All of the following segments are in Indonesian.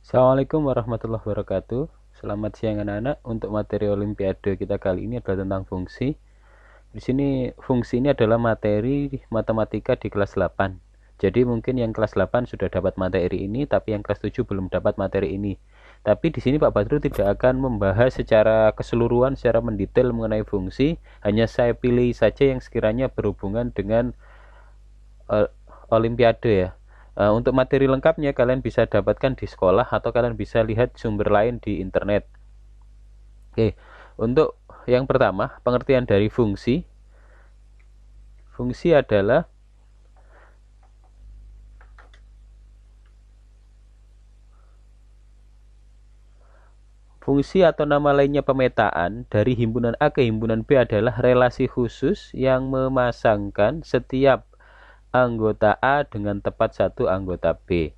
Assalamualaikum warahmatullahi wabarakatuh. Selamat siang anak-anak. Untuk materi olimpiade kita kali ini adalah tentang fungsi. Di sini fungsi ini adalah materi matematika di kelas 8. Jadi mungkin yang kelas 8 sudah dapat materi ini, tapi yang kelas 7 belum dapat materi ini. Tapi di sini Pak Badru tidak akan membahas secara keseluruhan, secara mendetail mengenai fungsi. Hanya saya pilih saja yang sekiranya berhubungan dengan olimpiade ya. Untuk materi lengkapnya kalian bisa dapatkan di sekolah atau kalian bisa lihat sumber lain di internet. Oke, untuk yang pertama, pengertian dari fungsi. Fungsi adalah fungsi atau nama lainnya pemetaan dari himpunan A ke himpunan B adalah relasi khusus yang memasangkan setiap anggota A dengan tepat satu anggota B.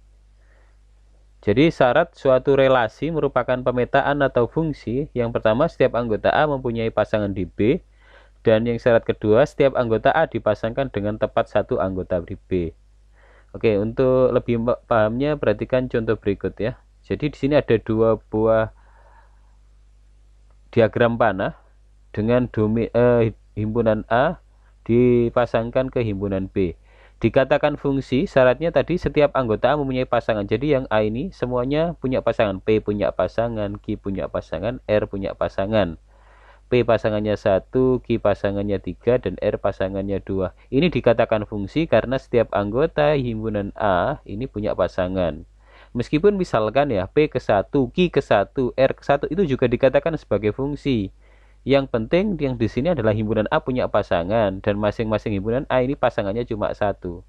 Jadi syarat suatu relasi merupakan pemetaan atau fungsi. Yang pertama, setiap anggota A mempunyai pasangan di B. Dan yang syarat kedua, setiap anggota A dipasangkan dengan tepat satu anggota di B. Oke, untuk lebih pahamnya perhatikan contoh berikut ya. Jadi di sini ada dua buah diagram panah dengan himpunan A dipasangkan ke himpunan B. Dikatakan fungsi, syaratnya tadi setiap anggota A mempunyai pasangan. Jadi yang A ini semuanya punya pasangan. P punya pasangan, Q punya pasangan, R punya pasangan. P pasangannya 1, Q pasangannya 3, dan R pasangannya 2. Ini dikatakan fungsi karena setiap anggota himpunan A ini punya pasangan. Meskipun misalkan ya P ke 1, Q ke 1, R ke 1 itu juga dikatakan sebagai fungsi. Yang penting yang di sini adalah himpunan A punya pasangan dan masing-masing himpunan A ini pasangannya cuma satu.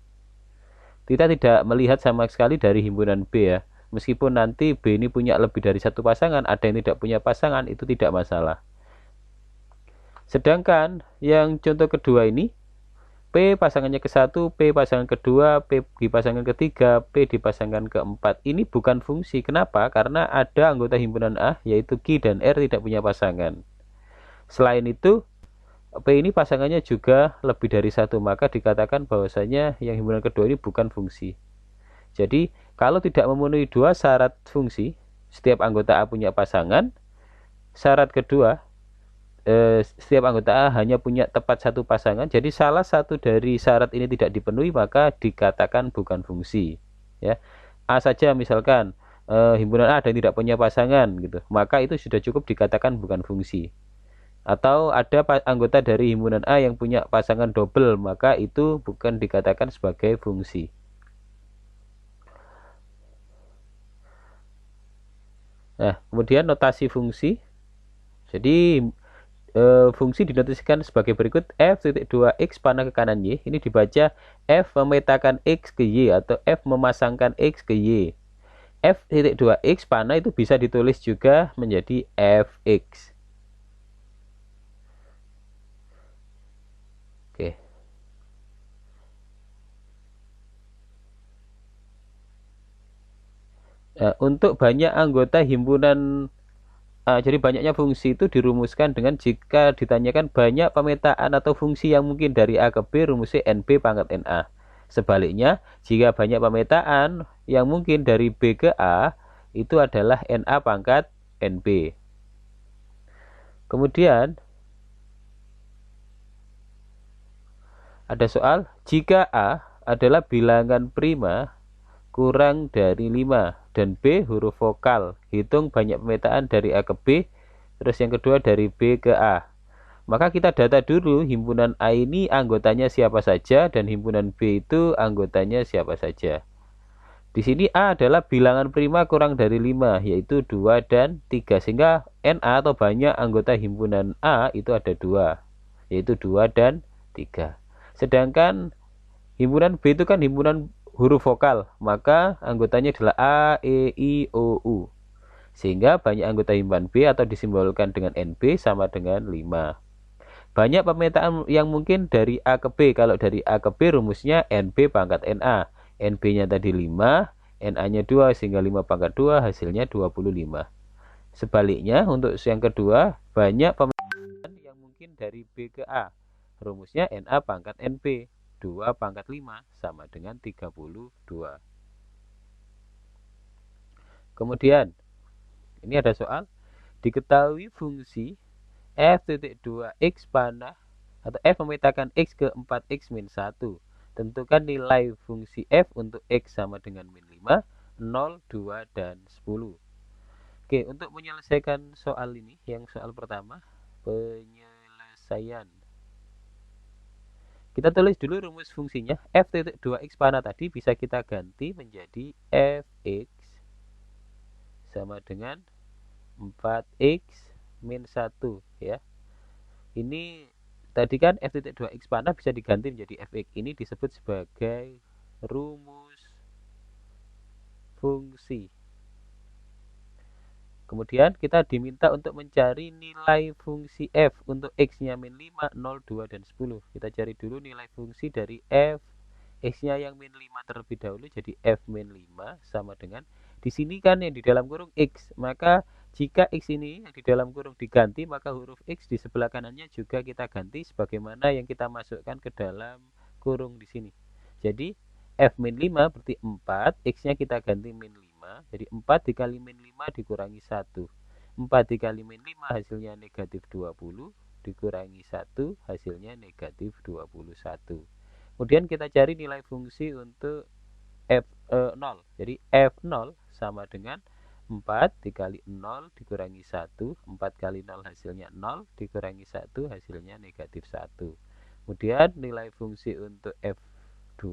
Kita tidak melihat sama sekali dari himpunan B ya. Meskipun nanti B ini punya lebih dari satu pasangan, ada yang tidak punya pasangan, itu tidak masalah. Sedangkan yang contoh kedua ini, P pasangannya ke 1, P pasangan kedua, P di pasangan ketiga, P di pasangan keempat. Ini bukan fungsi. Kenapa? Karena ada anggota himpunan A, yaitu Q dan R tidak punya pasangan. Selain itu, P ini pasangannya juga lebih dari satu, maka dikatakan bahwasanya yang himpunan kedua ini bukan fungsi. Jadi, kalau tidak memenuhi dua syarat fungsi, setiap anggota A punya pasangan. Syarat kedua, setiap anggota A hanya punya tepat satu pasangan. Jadi, salah satu dari syarat ini tidak dipenuhi, maka dikatakan bukan fungsi. Ya, A saja misalkan himpunan A dan tidak punya pasangan, gitu, maka itu sudah cukup dikatakan bukan fungsi. Atau ada anggota dari himpunan A yang punya pasangan double, maka itu bukan dikatakan sebagai fungsi. Nah, kemudian notasi fungsi. Jadi fungsi dinotasikan sebagai berikut. F.2x panah ke kanan Y. Ini dibaca F memetakan X ke Y atau F memasangkan X ke Y. F.2x panah itu bisa ditulis juga menjadi Fx. Oke. Nah, untuk banyak anggota himpunan jadi banyaknya fungsi itu dirumuskan dengan jika ditanyakan banyak pemetaan atau fungsi yang mungkin dari A ke B, rumusnya NB pangkat NA. Sebaliknya, jika banyak pemetaan yang mungkin dari B ke A, itu adalah NA pangkat NB. Kemudian, ada soal, jika A adalah bilangan prima kurang dari 5 dan B huruf vokal, hitung banyak pemetaan dari A ke B, terus yang kedua dari B ke A. Maka kita data dulu himpunan A ini anggotanya siapa saja dan himpunan B itu anggotanya siapa saja. Di sini A adalah bilangan prima kurang dari 5, yaitu 2 dan 3, sehingga NA atau banyak anggota himpunan A itu ada 2, yaitu 2 dan 3. Sedangkan himpunan B itu kan himpunan huruf vokal, maka anggotanya adalah A, E, I, O, U. Sehingga banyak anggota himpunan B atau disimbolkan dengan NB sama dengan 5. Banyak pemetaan yang mungkin dari A ke B. Kalau dari A ke B rumusnya NB pangkat NA. NB-nya tadi 5, NA-nya 2, sehingga 5 pangkat 2 hasilnya 25. Sebaliknya untuk yang kedua, banyak pemetaan yang mungkin dari B ke A. Rumusnya NA pangkat NB. 2 pangkat 5 sama dengan 32. Kemudian ini ada soal, diketahui fungsi f titik 2x panah atau f memetakan x ke 4x min 1. Tentukan nilai fungsi f untuk x sama dengan min 5, 0, 2, dan 10. Oke, untuk menyelesaikan soal ini, yang soal pertama, penyelesaian. Kita tulis dulu rumus fungsinya. F titik 2x panah tadi bisa kita ganti menjadi fx sama dengan 4x min 1 ya. Ini tadi kan f titik 2x panah bisa diganti menjadi fx. Ini disebut sebagai rumus fungsi. Kemudian kita diminta untuk mencari nilai fungsi f untuk x-nya min 5, 0, 2, dan 10. Kita cari dulu nilai fungsi dari f x-nya yang min 5 terlebih dahulu, jadi f min 5 sama dengan, di sini kan yang di dalam kurung x, maka jika x ini yang di dalam kurung diganti, maka huruf x di sebelah kanannya juga kita ganti sebagaimana yang kita masukkan ke dalam kurung di sini. Jadi f min 5 berarti 4, x-nya kita ganti min 5, jadi 4 dikali min 5 dikurangi 1. 4 dikali min 5 hasilnya negatif 20, dikurangi 1 hasilnya negatif 21. Kemudian kita cari nilai fungsi untuk f0. Jadi f0 sama dengan 4 dikali 0 dikurangi 1. 4 kali 0 hasilnya 0, dikurangi 1 hasilnya negatif 1. Kemudian nilai fungsi untuk f2,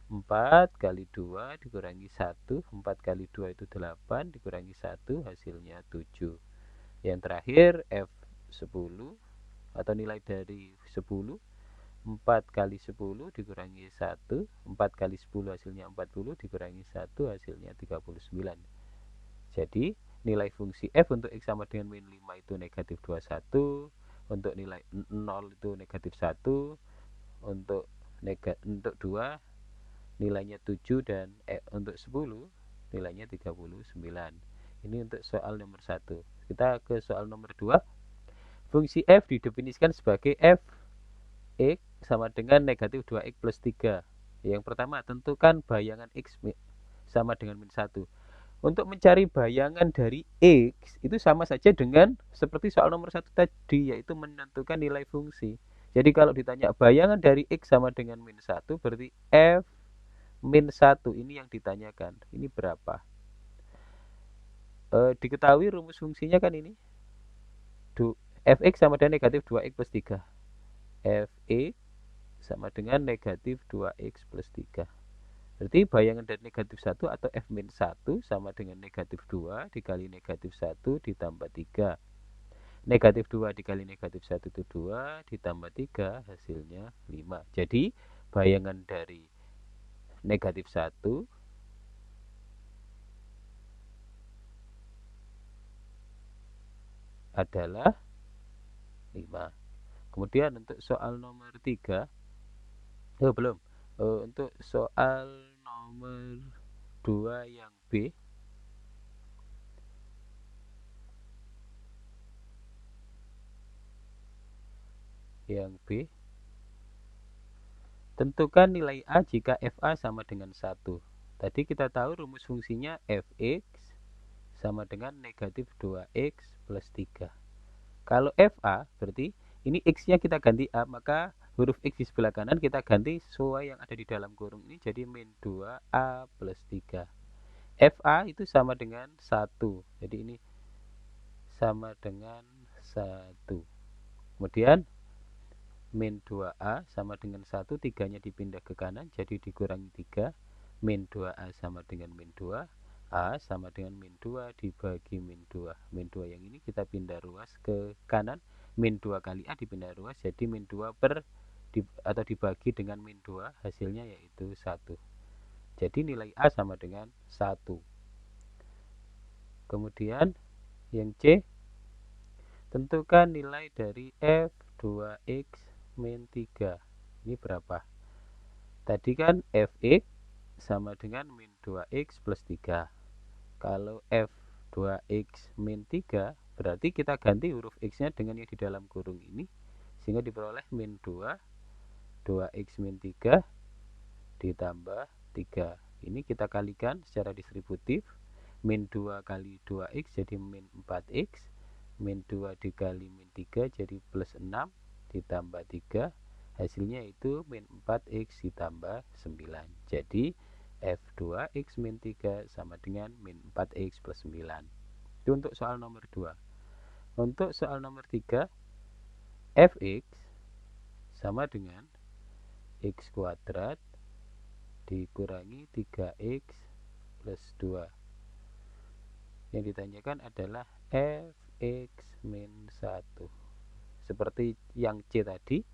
4 kali 2 dikurangi 1. 4 kali 2 itu 8, dikurangi 1 hasilnya 7. Yang terakhir f10 atau nilai dari 10, 4 kali 10 dikurangi 1. 4 kali 10 hasilnya 40, dikurangi 1 hasilnya 39. Jadi nilai fungsi f untuk x sama dengan min 5 itu negatif 21. Untuk nilai 0 itu negatif 1. Untuk 2 nilainya 7, dan untuk 10 nilainya 39. Ini untuk soal nomor 1. Kita ke soal nomor 2. Fungsi f didefinisikan sebagai f x sama dengan negatif 2x plus 3. Yang pertama, tentukan bayangan x sama dengan min 1. Untuk mencari bayangan dari x itu sama saja dengan seperti soal nomor 1 tadi, yaitu menentukan nilai fungsi. Jadi kalau ditanya bayangan dari x sama dengan min 1, berarti f min 1 ini yang ditanyakan. Ini berapa? Diketahui rumus fungsinya kan ini. Fx sama dengan negatif 2x plus 3. Fx sama dengan negatif 2x plus 3. Berarti bayangan dari negatif 1 atau f min 1 sama dengan negatif 2 dikali negatif 1 ditambah 3. Negatif 2 dikali negatif 1 itu 2, ditambah 3 hasilnya 5. Jadi bayangan dari negatif 1 adalah 5. Kemudian untuk soal nomor 3, belum. Untuk soal nomor 2 yang B, tentukan nilai A jika FA sama dengan 1. Tadi kita tahu rumus fungsinya Fx sama dengan negatif 2x plus 3. Kalau FA berarti ini x-nya kita ganti A, maka huruf x di sebelah kanan kita ganti sesuai yang ada di dalam kurung ini, jadi min 2A plus 3. FA itu sama dengan 1. Jadi ini sama dengan 1. Kemudian min 2A sama dengan 1, 3-nya dipindah ke kanan, jadi dikurangi 3. Min 2A sama dengan min 2. A sama dengan min 2 dibagi min 2. Min 2 yang ini kita pindah ruas ke kanan. Min 2 kali A dipindah ruas, jadi min 2 atau dibagi dengan min 2, hasilnya yaitu 1. Jadi nilai A sama dengan 1. Kemudian yang C, tentukan nilai dari F2X min 3. Ini berapa? Tadi kan Fx sama dengan min 2x plus 3. Kalau F2x min 3, berarti kita ganti huruf x-nya dengan yang di dalam kurung ini, sehingga diperoleh min 2, 2x min 3 ditambah 3. Ini kita kalikan secara distributif. min 2 kali 2x jadi min 4x, min 2 dikali min 3 jadi plus 6 ditambah 3, hasilnya itu min 4x ditambah 9. Jadi F2x min 3 sama dengan min 4x plus 9. Itu untuk soal nomor 2. Untuk soal nomor 3, Fx sama dengan x kuadrat dikurangi 3x plus 2. Yang ditanyakan adalah Fx min 1. Seperti yang C tadi.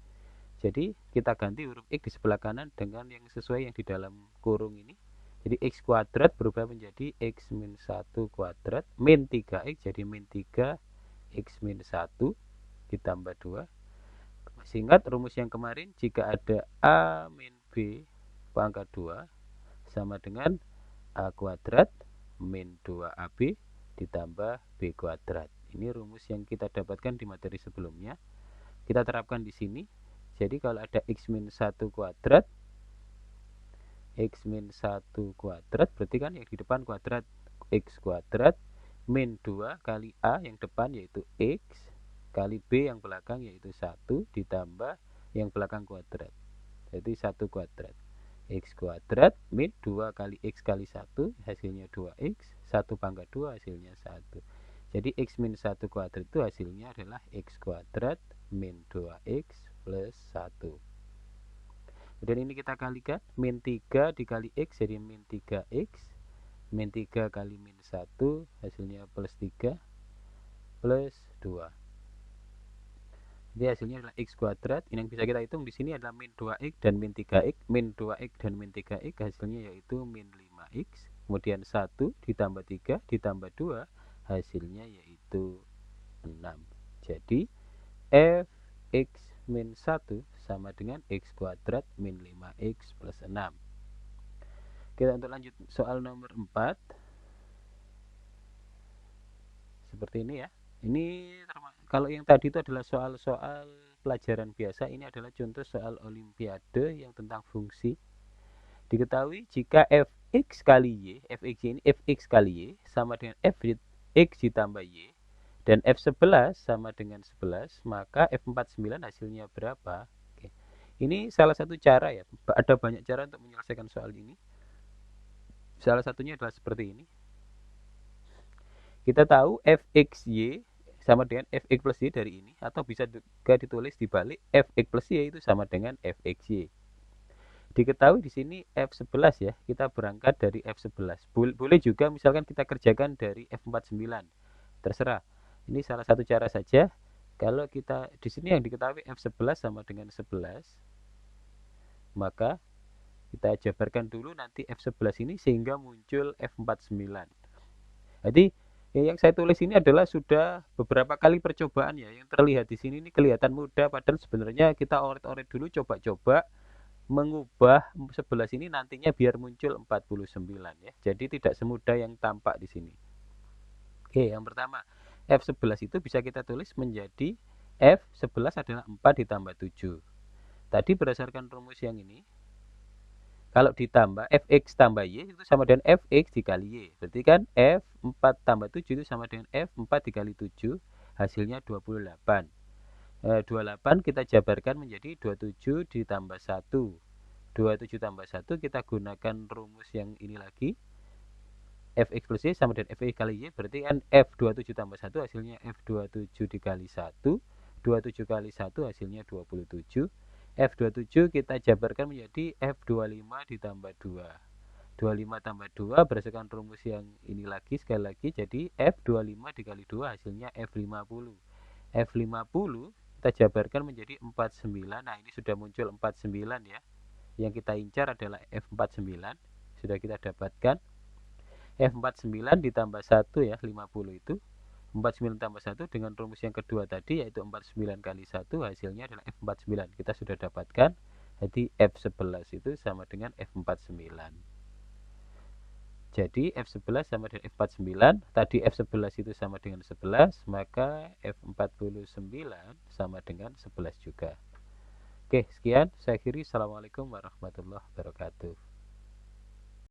Jadi kita ganti huruf X di sebelah kanan dengan yang sesuai yang di dalam kurung ini. Jadi X kuadrat berubah menjadi X min 1 kuadrat min 3X jadi min 3 X min 1 ditambah 2. Masih ingat rumus yang kemarin, jika ada A min B pangkat 2 sama dengan A kuadrat min 2AB ditambah B kuadrat. Ini rumus yang kita dapatkan di materi sebelumnya. Kita terapkan di sini. Jadi kalau ada X min 1 kuadrat, X min 1 kuadrat berarti kan yang di depan kuadrat, X kuadrat min 2 kali A yang depan yaitu X kali B yang belakang yaitu 1 ditambah yang belakang kuadrat. Jadi 1 kuadrat. X kuadrat min 2 kali X kali 1 hasilnya 2X, 1 pangkat 2 hasilnya 1. Jadi X min 1 kuadrat itu hasilnya adalah X kuadrat min 2X plus 1. Kemudian ini kita kalikan, min 3 dikali X jadi min 3X, min 3 kali min 1 hasilnya plus 3 plus 2. Jadi hasilnya adalah X kuadrat. Ini yang bisa kita hitung di sini adalah min 2X dan min 3X. Min 2X dan min 3X hasilnya yaitu min 5X. Kemudian 1 ditambah 3 ditambah 2 hasilnya yaitu 6. Jadi Fx min 1 sama dengan X kuadrat min 5X plus 6. Kita untuk lanjut soal nomor 4. Seperti ini ya. Ini kalau yang tadi itu adalah soal-soal pelajaran biasa, ini adalah contoh soal olimpiade yang tentang fungsi. Diketahui jika fx kali y, fx ini fx kali y sama dengan fx ditambah y dan f11 sama dengan 11, maka f49 hasilnya berapa? Oke. Ini salah satu cara ya. Ada banyak cara untuk menyelesaikan soal ini. Salah satunya adalah seperti ini. Kita tahu fxy sama dengan fx plus y dari ini, atau bisa juga ditulis dibalik, fx plus y itu sama dengan fxy. Diketahui di sini f11 ya, kita berangkat dari f11. Boleh juga misalkan kita kerjakan dari f49. Terserah. Ini salah satu cara saja. Kalau kita di sini yang diketahui f11 sama dengan 11, maka kita jabarkan dulu nanti f11 ini sehingga muncul f49. Jadi yang saya tulis ini adalah sudah beberapa kali percobaan ya. Yang terlihat di sini ini kelihatan mudah, padahal sebenarnya kita oret-oret dulu, coba-coba mengubah 11 ini nantinya biar muncul 49 ya. Jadi tidak semudah yang tampak di sini. Oke, yang pertama, F11 itu bisa kita tulis menjadi F11 adalah 4 ditambah 7. Tadi berdasarkan rumus yang ini, kalau ditambah Fx tambah Y itu sama dengan Fx dikali Y. Berarti kan F4 tambah 7 itu sama dengan F4 dikali 7, hasilnya 28. 28 kita jabarkan menjadi 27 ditambah 1. 27 tambah 1 kita gunakan rumus yang ini lagi. Fx plus Y sama dengan Fx kali Y, berarti kan F27 tambah 1 hasilnya F27 dikali 1. 27 kali 1 hasilnya 27. F27 kita jabarkan menjadi F25 ditambah 2. 25 tambah 2 berdasarkan rumus yang ini lagi, sekali lagi, jadi F25 dikali 2 hasilnya F50. F50 kita jabarkan menjadi 49. Nah, ini sudah muncul 49 ya. Yang kita incar adalah F49. Sudah kita dapatkan. F49 ditambah 1 ya, 50 itu. 49 tambah 1 dengan rumus yang kedua tadi, yaitu 49 kali 1, hasilnya adalah F49. Kita sudah dapatkan. Jadi F11 itu sama dengan F49. Jadi F11 sama dengan F49. Tadi F11 itu sama dengan 11, maka F49 sama dengan 11 juga. Oke, sekian. Saya akhiri. Assalamualaikum warahmatullahi wabarakatuh.